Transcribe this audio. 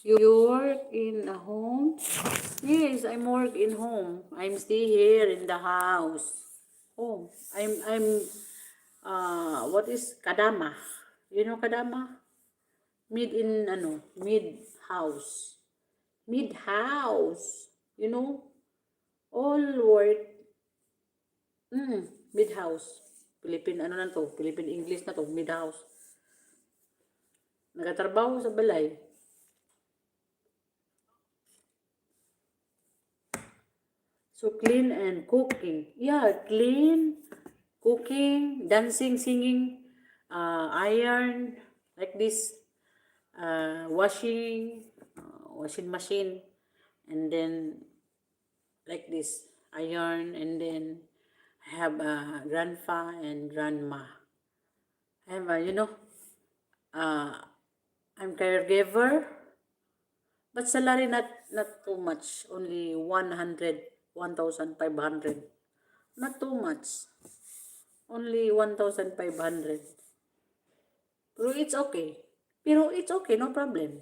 You work in a home? Yes, I'm work in home. I'm stay here in the house. Home. What is kadama? You know kadama? Mid house. Mid house. You know? All work. Mid house. Philippine ano na to? Philippine English na to. Mid house. Nagatrabaho sa balay. So clean and cooking. Yeah, clean, cooking, dancing, singing, iron, like this, washing machine, and then like this, iron, and then I have a grandpa and grandma. I have uh, I'm caregiver, but salary not too much, only 1,500. Not too much. Only 1,500. Pero it's okay. No problem.